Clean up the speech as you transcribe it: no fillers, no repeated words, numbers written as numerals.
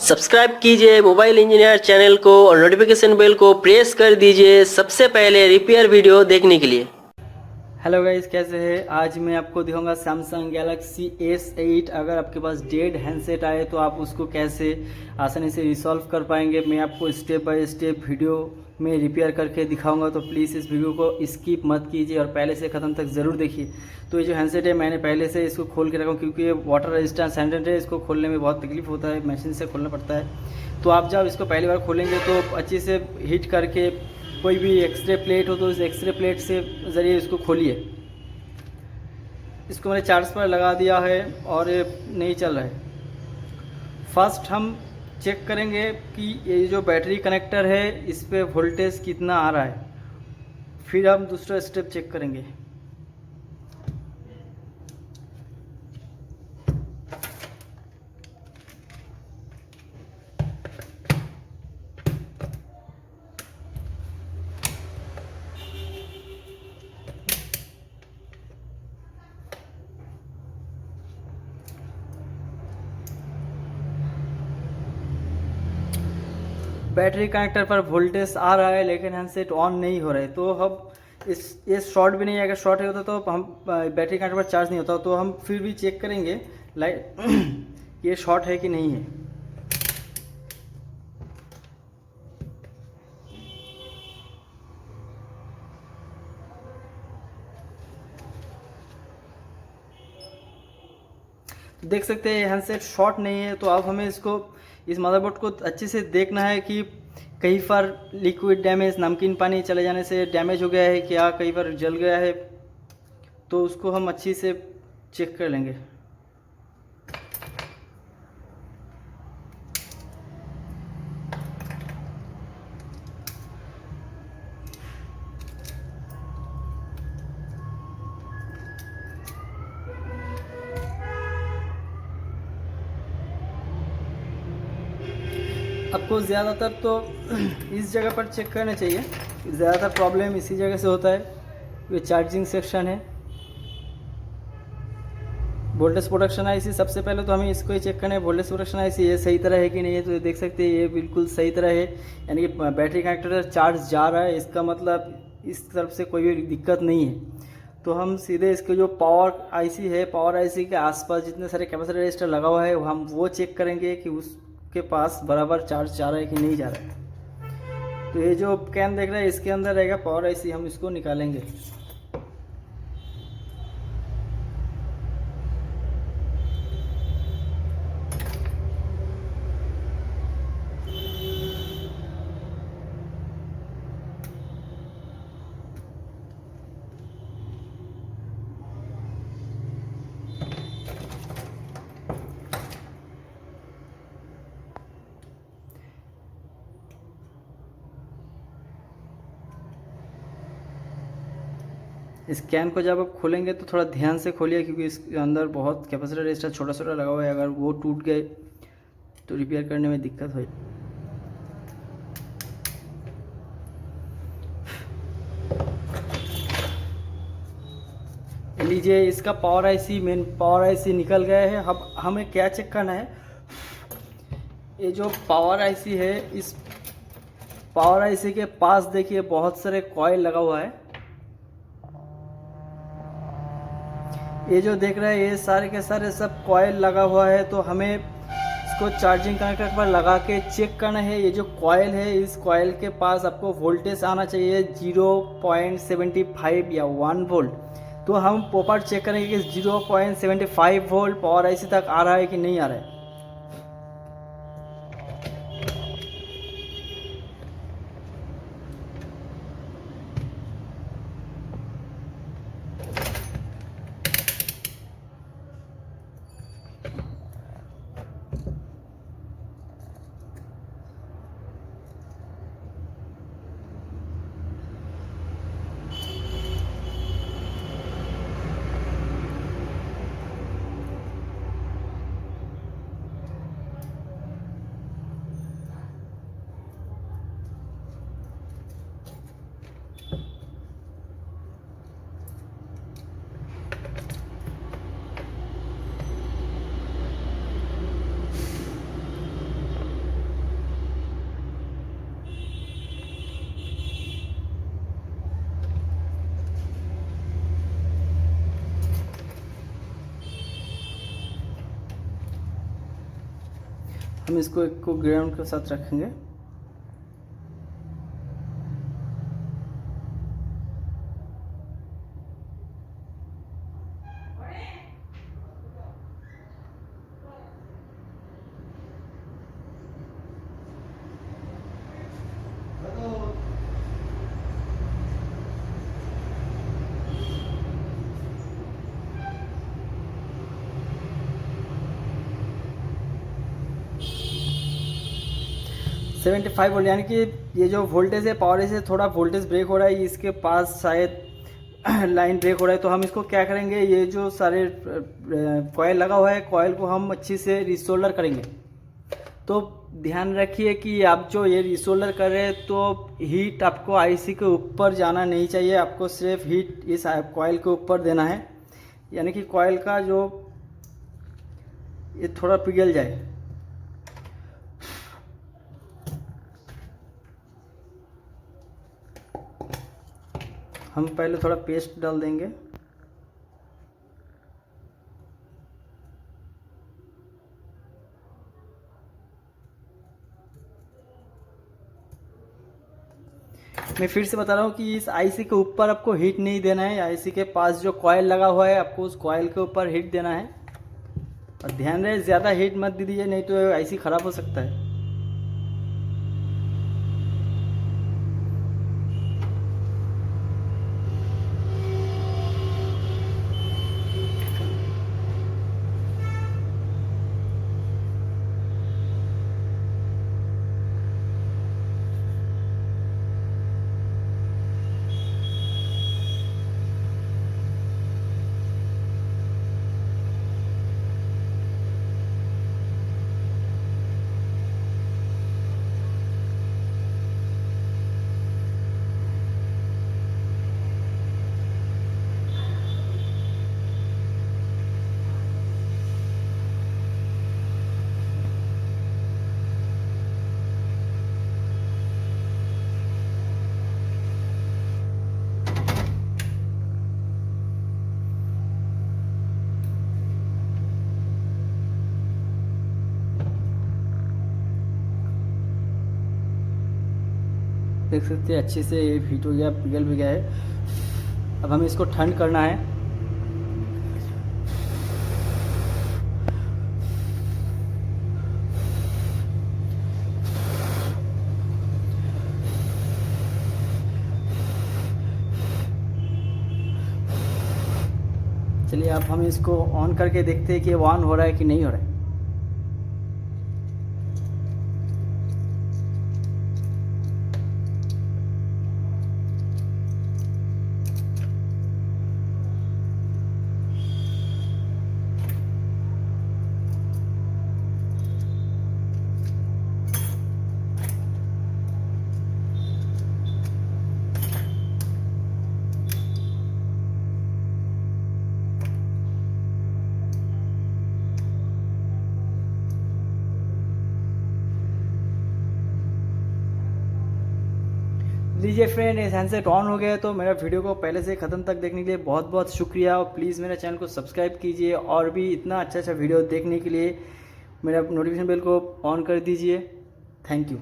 Subscribe कीजिए mobile engineer channel को और नोटिफिकेशन बेल को प्रेस कर दीजिए सबसे पहले रिपेयर वीडियो देखने के लिए। हेलो गाइस, कैसे हैं? आज मैं आपको दिखाऊंगा सैमसंग गैलेक्सी S8। अगर आपके पास डेड हैंडसेट आए तो आप उसको कैसे आसानी से रिसॉल्व कर पाएंगे, मैं आपको स्टेप बाय स्टेप वीडियो में रिपेयर करके दिखाऊंगा। तो प्लीज़ इस वीडियो को स्किप मत कीजिए और पहले से ख़त्म तक ज़रूर देखिए। तो ये जो हैंडसेट है मैंने पहले से इसको खोल के रखा हूँ, क्योंकि ये वाटर रेजिस्टेंस हैंडसेट है, इसको खोलने में बहुत तकलीफ होता है, मशीन से खोलना पड़ता है। तो आप जब इसको पहली बार खोलेंगे तो अच्छे से हीट करके कोई भी एक्सरे प्लेट हो तो इस एक्सरे प्लेट से ज़रिए इसको खोलिए। इसको मैंने चार्ज पर लगा दिया है और ये नहीं चल रहा है। फर्स्ट हम चेक करेंगे कि ये जो बैटरी कनेक्टर है इस पे वोल्टेज कितना आ रहा है, फिर हम दूसरा स्टेप चेक करेंगे। बैटरी कनेक्टर पर वोल्टेज आ रहा है लेकिन हैंडसेट ऑन नहीं हो रहा है। तो हम ये शॉर्ट भी नहीं है, अगर शॉर्ट होता तो हम बैटरी कनेक्टर पर चार्ज नहीं होता। तो हम फिर भी चेक करेंगे लाइट ये शॉर्ट है कि नहीं है। देख सकते हैं हैंडसेट शॉर्ट नहीं है। तो अब हमें इसको इस मदरबोर्ड को अच्छे से देखना है कि कहीं पर लिक्विड डैमेज, नमकीन पानी चले जाने से डैमेज हो गया है क्या, कहीं पर जल गया है, तो उसको हम अच्छी से चेक कर लेंगे। आपको ज़्यादातर तो इस जगह पर चेक करना चाहिए, ज़्यादातर प्रॉब्लम इसी जगह से होता है। ये चार्जिंग सेक्शन है, वोल्टेज प्रोडक्शन आईसी। सबसे पहले तो हमें इसको ही चेक करना है, वोल्टेज प्रोडक्शन आईसी ये सही तरह है कि नहीं है। तो ये देख सकते हैं ये बिल्कुल सही तरह है, यानी कि बैटरी कनेक्टर चार्ज जा रहा है, इसका मतलब इस तरफ से कोई भी दिक्कत नहीं है। तो हम सीधे इसके जो पावर आईसी है, पावर आईसी के आसपास जितने सारे कैपेसिटर रजिस्टर लगा हुआ है हम वो चेक करेंगे कि उसके पास बराबर चार्ज जा रहा है कि नहीं जा रहा है। तो ये जो कैन देख रहे हैं इसके अंदर रहेगा पावर आईसी, हम इसको निकालेंगे। इस कैन को जब आप खोलेंगे तो थोड़ा ध्यान से खोलिए, क्योंकि इसके अंदर बहुत कैपेसिटर रजिस्टर छोटा छोटा लगा हुआ है, अगर वो टूट गए तो रिपेयर करने में दिक्कत हो। लीजिए इसका power IC, main power IC निकल गया है। अब हमें क्या चेक करना है, ये जो पावर आईसी है इस पावर आईसी के पास देखिए बहुत सारे कॉइल लगा हुआ है। ये जो देख रहे हैं ये सारे के सारे सब कॉइल लगा हुआ है। तो हमें इसको चार्जिंग कनेक्टर पर लगा के चेक करना है। ये जो कॉइल है इस कॉइल के पास आपको वोल्टेज आना चाहिए 0.75 या 1 वोल्ट। तो हम प्रॉपर चेक करेंगे कि 0.75 वोल्ट पावर आईसी तक आ रहा है कि नहीं आ रहा है। हम इसको एक को ग्राउंड के साथ रखेंगे। सेवेंटी 75 वोल्ट, यानी कि ये जो वोल्टेज है पावर से थोड़ा वोल्टेज ब्रेक हो रहा है, इसके पास शायद लाइन ब्रेक हो रहा है। तो हम इसको क्या करेंगे, ये जो सारे कॉयल लगा हुआ है, कॉयल को हम अच्छी से रिसोल्डर करेंगे। तो ध्यान रखिए कि आप जो ये रिसोल्डर कर रहे हैं तो हीट आपको आईसी के ऊपर जाना नहीं चाहिए, आपको सिर्फ हीट इस कॉयल के ऊपर देना है, यानी कि कॉयल का जो ये थोड़ा पिघल जाए। हम पहले थोड़ा पेस्ट डाल देंगे। मैं फिर से बता रहा हूँ कि इस आईसी के ऊपर आपको हीट नहीं देना है, आईसी के पास जो कॉयल लगा हुआ है आपको उस कॉयल के ऊपर हीट देना है। और ध्यान रहे ज़्यादा हीट मत दीजिए, नहीं तो आईसी ख़राब हो सकता है। देख सकते हैं अच्छे से ये हीट हो गया, पिघल भी गया है। अब हमें इसको ठंड करना है। चलिए अब हम इसको ऑन करके देखते हैं कि ये ऑन हो रहा है कि नहीं हो रहा है। लीजिए फ्रेंड, इस हैंडसेट ऑन हो गया है। तो मेरा वीडियो को पहले से ख़त्म तक देखने के लिए बहुत बहुत शुक्रिया, और प्लीज़ मेरे चैनल को सब्सक्राइब कीजिए, और भी इतना अच्छा अच्छा वीडियो देखने के लिए मेरा नोटिफिकेशन बेल को ऑन कर दीजिए। Thank you.